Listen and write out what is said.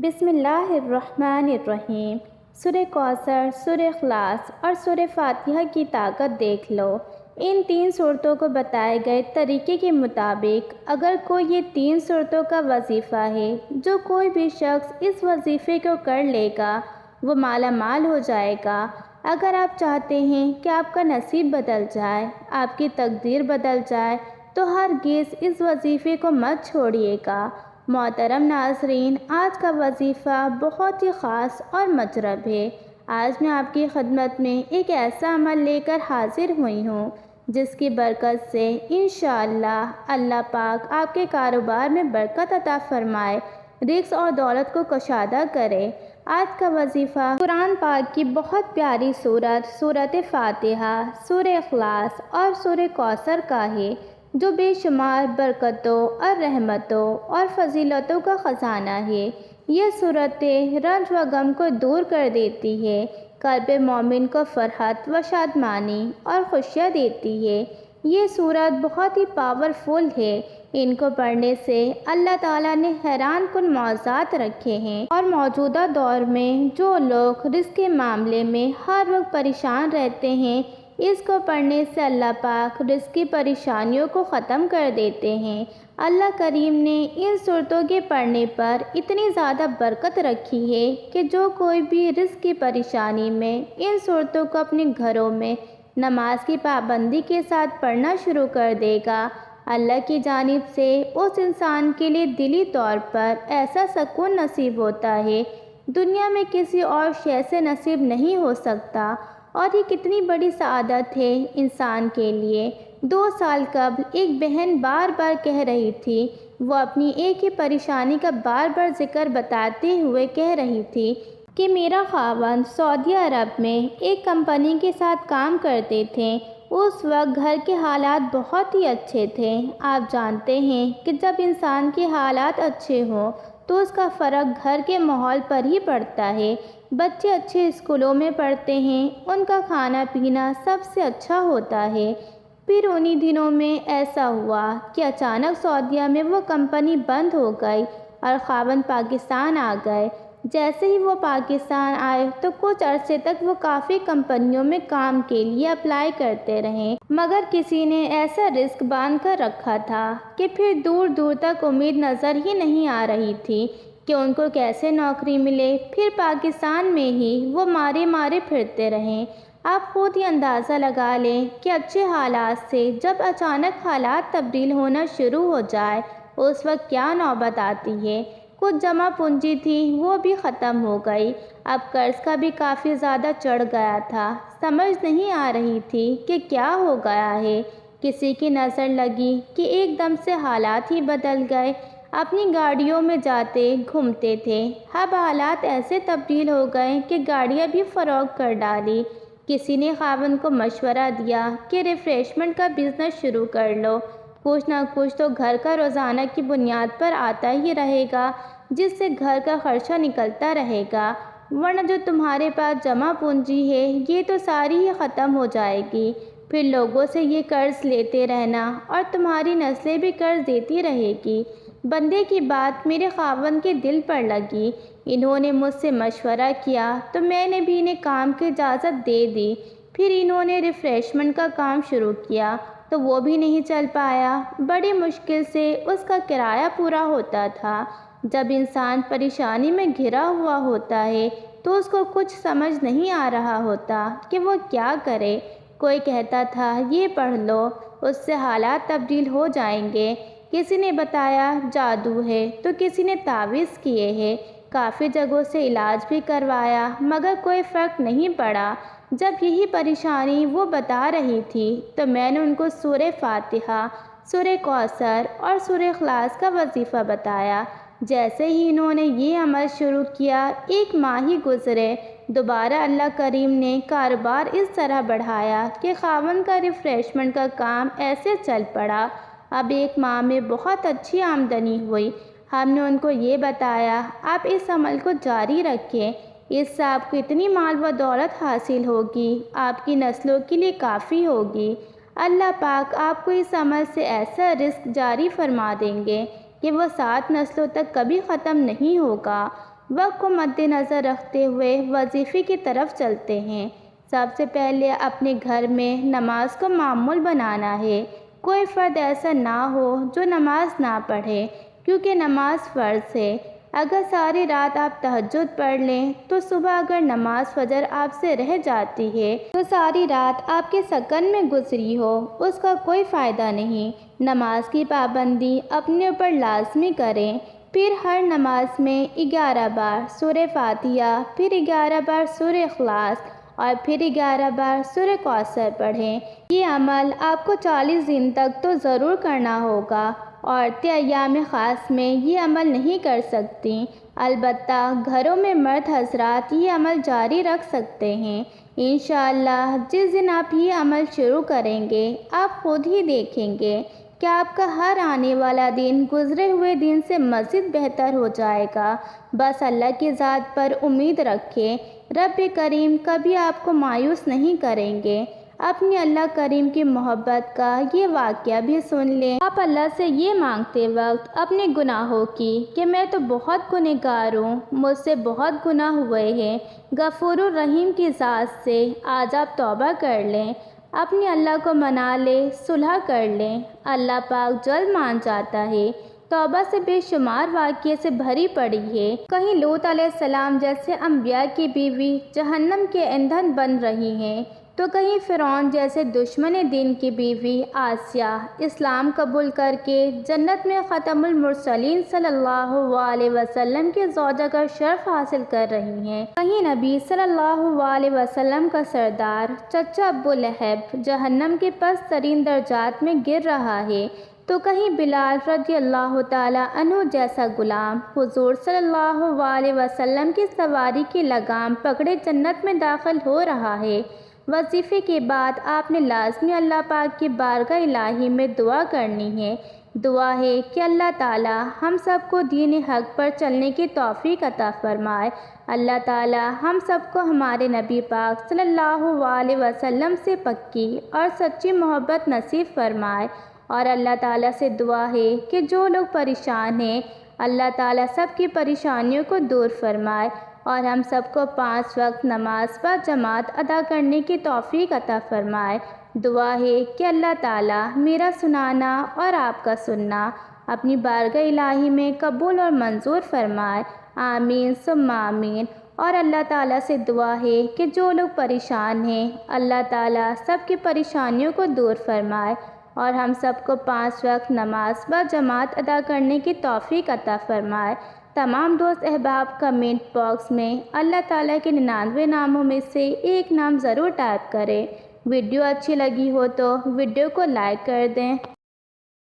بسم اللہ الرحمن الرحیم۔ سورہ کوثر، سورہ اخلاص اور سورہ فاتحہ کی طاقت دیکھ لو۔ ان تین صورتوں کو بتائے گئے طریقے کے مطابق اگر کوئی یہ تین صورتوں کا وظیفہ ہے، جو کوئی بھی شخص اس وظیفے کو کر لے گا وہ مالا مال ہو جائے گا۔ اگر آپ چاہتے ہیں کہ آپ کا نصیب بدل جائے، آپ کی تقدیر بدل جائے، تو ہرگز اس وظیفے کو مت چھوڑیے گا۔ محترم ناظرین، آج کا وظیفہ بہت ہی خاص اور مجرب ہے۔ آج میں آپ کی خدمت میں ایک ایسا عمل لے کر حاضر ہوئی ہوں جس کی برکت سے انشاءاللہ اللہ پاک آپ کے کاروبار میں برکت عطا فرمائے، رزق اور دولت کو کشادہ کرے۔ آج کا وظیفہ قرآن پاک کی بہت پیاری سورت، سورۃ فاتحہ، سورہ اخلاص اور سورہ کوثر کا ہے، جو بے شمار برکتوں اور رحمتوں اور فضیلتوں کا خزانہ ہے۔ یہ صورتیں رنج و غم کو دور کر دیتی ہے، قلب مومن کو فرحت و شادمانی اور خوشیاں دیتی ہے۔ یہ صورت بہت ہی پاورفل ہے۔ ان کو پڑھنے سے اللہ تعالیٰ نے حیران کن معجزات رکھے ہیں، اور موجودہ دور میں جو لوگ رزق کے معاملے میں ہر وقت پریشان رہتے ہیں، اس کو پڑھنے سے اللہ پاک رزق کی پریشانیوں کو ختم کر دیتے ہیں۔ اللہ کریم نے ان صورتوں کے پڑھنے پر اتنی زیادہ برکت رکھی ہے کہ جو کوئی بھی رزق کی پریشانی میں ان صورتوں کو اپنے گھروں میں نماز کی پابندی کے ساتھ پڑھنا شروع کر دے گا، اللہ کی جانب سے اس انسان کے لیے دلی طور پر ایسا سکون نصیب ہوتا ہے دنیا میں کسی اور شے سے نصیب نہیں ہو سکتا۔ اور یہ کتنی بڑی سعادت ہے انسان کے لیے۔ 2 سال قبل ایک بہن بار بار کہہ رہی تھی، وہ اپنی ایک ہی پریشانی کا بار بار ذکر بتاتے ہوئے کہہ رہی تھی کہ میرا خاوند سعودی عرب میں ایک کمپنی کے ساتھ کام کرتے تھے۔ اس وقت گھر کے حالات بہت ہی اچھے تھے۔ آپ جانتے ہیں کہ جب انسان کے حالات اچھے ہوں تو اس کا فرق گھر کے ماحول پر ہی پڑتا ہے۔ بچے اچھے اسکولوں میں پڑھتے ہیں، ان کا کھانا پینا سب سے اچھا ہوتا ہے۔ پھر انہی دنوں میں ایسا ہوا کہ اچانک سعودیہ میں وہ کمپنی بند ہو گئی اور خاوند پاکستان آ گئے۔ جیسے ہی وہ پاکستان آئے تو کچھ عرصے تک وہ کافی کمپنیوں میں کام کے لیے اپلائی کرتے رہے، مگر کسی نے ایسا رزق باندھ کر رکھا تھا کہ پھر دور دور تک امید نظر ہی نہیں آ رہی تھی کہ ان کو کیسے نوکری ملے۔ پھر پاکستان میں ہی وہ مارے مارے پھرتے رہے۔ آپ خود ہی اندازہ لگا لیں کہ اچھے حالات سے جب اچانک حالات تبدیل ہونا شروع ہو جائے اس وقت کیا نوبت آتی ہے۔ کچھ جمع پونجی تھی وہ بھی ختم ہو گئی، اب قرض کا بھی کافی زیادہ چڑھ گیا تھا۔ سمجھ نہیں آ رہی تھی کہ کیا ہو گیا ہے۔ کسی کی نظر لگی کہ ایک دم سے حالات ہی بدل گئے۔ اپنی گاڑیوں میں جاتے گھومتے تھے، اب حالات ایسے تبدیل ہو گئے کہ گاڑیاں بھی فروخت کر ڈالی۔ کسی نے خاوند کو مشورہ دیا کہ ریفریشمنٹ کا بزنس شروع کر لو، کچھ نہ کچھ تو گھر کا روزانہ کی بنیاد پر آتا ہی رہے گا، جس سے گھر کا خرچہ نکلتا رہے گا، ورنہ جو تمہارے پاس جمع پونجی ہے یہ تو ساری ہی ختم ہو جائے گی۔ پھر لوگوں سے یہ قرض لیتے رہنا اور تمہاری نسلیں بھی قرض دیتی رہے گی۔ بندے کی بات میرے خاوند کے دل پر لگی۔ انہوں نے مجھ سے مشورہ کیا تو میں نے بھی انہیں کام کی اجازت دے دی۔ پھر انہوں نے ریفریشمنٹ کا کام شروع کیا تو وہ بھی نہیں چل پایا، بڑی مشکل سے اس کا کرایہ پورا ہوتا تھا۔ جب انسان پریشانی میں گھرا ہوا ہوتا ہے تو اس کو کچھ سمجھ نہیں آ رہا ہوتا کہ وہ کیا کرے۔ کوئی کہتا تھا یہ پڑھ لو، اس سے حالات تبدیل ہو جائیں گے۔ کسی نے بتایا جادو ہے تو کسی نے تعویذ کیے ہیں، کافی جگہوں سے علاج بھی کروایا مگر کوئی فرق نہیں پڑا۔ جب یہی پریشانی وہ بتا رہی تھی تو میں نے ان کو سورہ فاتحہ، سورہ کوثر اور سورہ اخلاص کا وظیفہ بتایا۔ جیسے ہی انہوں نے یہ عمل شروع کیا، 1 ماہ ہی گزرے، دوبارہ اللہ کریم نے کاروبار اس طرح بڑھایا کہ خاوند کا ریفریشمنٹ کا کام ایسے چل پڑا۔ اب 1 ماہ میں بہت اچھی آمدنی ہوئی۔ ہم نے ان کو یہ بتایا آپ اس عمل کو جاری رکھیں، اس سے آپ کو اتنی مال و دولت حاصل ہوگی، آپ کی نسلوں کے لیے کافی ہوگی۔ اللہ پاک آپ کو اس عمل سے ایسا رزق جاری فرما دیں گے کہ وہ 7 نسلوں تک کبھی ختم نہیں ہوگا۔ وقت کو مد نظر رکھتے ہوئے وظیفے کی طرف چلتے ہیں۔ سب سے پہلے اپنے گھر میں نماز کو معمول بنانا ہے۔ کوئی فرد ایسا نہ ہو جو نماز نہ پڑھے، کیونکہ نماز فرض ہے۔ اگر ساری رات آپ تہجد پڑھ لیں تو صبح اگر نماز فجر آپ سے رہ جاتی ہے تو ساری رات آپ کے سکن میں گزری ہو، اس کا کوئی فائدہ نہیں۔ نماز کی پابندی اپنے اوپر لازمی کریں۔ پھر ہر نماز میں 11 بار سورہ فاتحہ، پھر 11 بار سورہ اخلاص اور پھر 11 بار سورہ کوثر پڑھیں۔ یہ عمل آپ کو 40 دن تک تو ضرور کرنا ہوگا۔ عورتیں ایام خاص میں یہ عمل نہیں کر سکتیں، البتہ گھروں میں مرد حضرات یہ عمل جاری رکھ سکتے ہیں۔ انشاءاللہ جس دن آپ یہ عمل شروع کریں گے، آپ خود ہی دیکھیں گے کہ آپ کا ہر آنے والا دن گزرے ہوئے دن سے مزید بہتر ہو جائے گا۔ بس اللہ کی ذات پر امید رکھیں، رب کریم کبھی آپ کو مایوس نہیں کریں گے۔ اپنی اللہ کریم کی محبت کا یہ واقعہ بھی سن لیں۔ آپ اللہ سے یہ مانگتے وقت اپنے گناہوں کی کہ میں تو بہت گنہگار ہوں، مجھ سے بہت گناہ ہوئے ہیں، غفور الرحیم کی ذات سے آج آپ توبہ کر لیں، اپنے اللہ کو منا لیں، صلح کر لیں۔ اللہ پاک جلد مان جاتا ہے۔ توبہ سے بے شمار واقعے سے بھری پڑی ہے۔ کہیں لوط علیہ السلام جیسے انبیاء کی بیوی جہنم کے ایندھن بن رہی ہیں، تو کہیں فرعون جیسے دشمن دین کی بیوی آسیہ اسلام قبول کر کے جنت میں ختم المرسلین صلی اللہ علیہ وسلم کی زوجہ کا شرف حاصل کر رہی ہیں۔ کہیں نبی صلی اللہ علیہ وسلم کا سردار چچا ابو لہب جہنم کے پست ترین درجات میں گر رہا ہے، تو کہیں بلال رضی اللہ تعالیٰ عنہ جیسا غلام حضور صلی اللہ علیہ وسلم کی سواری کی لگام پکڑے جنت میں داخل ہو رہا ہے۔ وظیفے کے بعد آپ نے لازمی اللہ پاک کی بارگاہ الہی میں دعا کرنی ہے۔ دعا ہے کہ اللہ تعالیٰ ہم سب کو دین حق پر چلنے کی توفیق عطا فرمائے۔ اللہ تعالیٰ ہم سب کو ہمارے نبی پاک صلی اللہ علیہ وسلم سے پکی اور سچی محبت نصیب فرمائے، اور اللہ تعالیٰ سے دعا ہے کہ جو لوگ پریشان ہیں اللہ تعالیٰ سب کی پریشانیوں کو دور فرمائے، اور ہم سب کو 5 وقت نماز با جماعت ادا کرنے کی توفیق عطا فرمائے۔ دعا ہے کہ اللہ تعالیٰ میرا سنانا اور آپ کا سننا اپنی بارگاہ الہی میں قبول اور منظور فرمائے، آمین ثم آمین۔ اور اللہ تعالیٰ سے دعا ہے کہ جو لوگ پریشان ہیں اللہ تعالیٰ سب کی پریشانیوں کو دور فرمائے، اور ہم سب کو 5 وقت نماز با جماعت ادا کرنے کی توفیق عطا فرمائے۔ تمام دوست احباب کمنٹ باکس میں اللہ تعالیٰ کے 99 ناموں میں سے ایک نام ضرور ٹائپ کریں۔ ویڈیو اچھی لگی ہو تو ویڈیو کو لائک کر دیں۔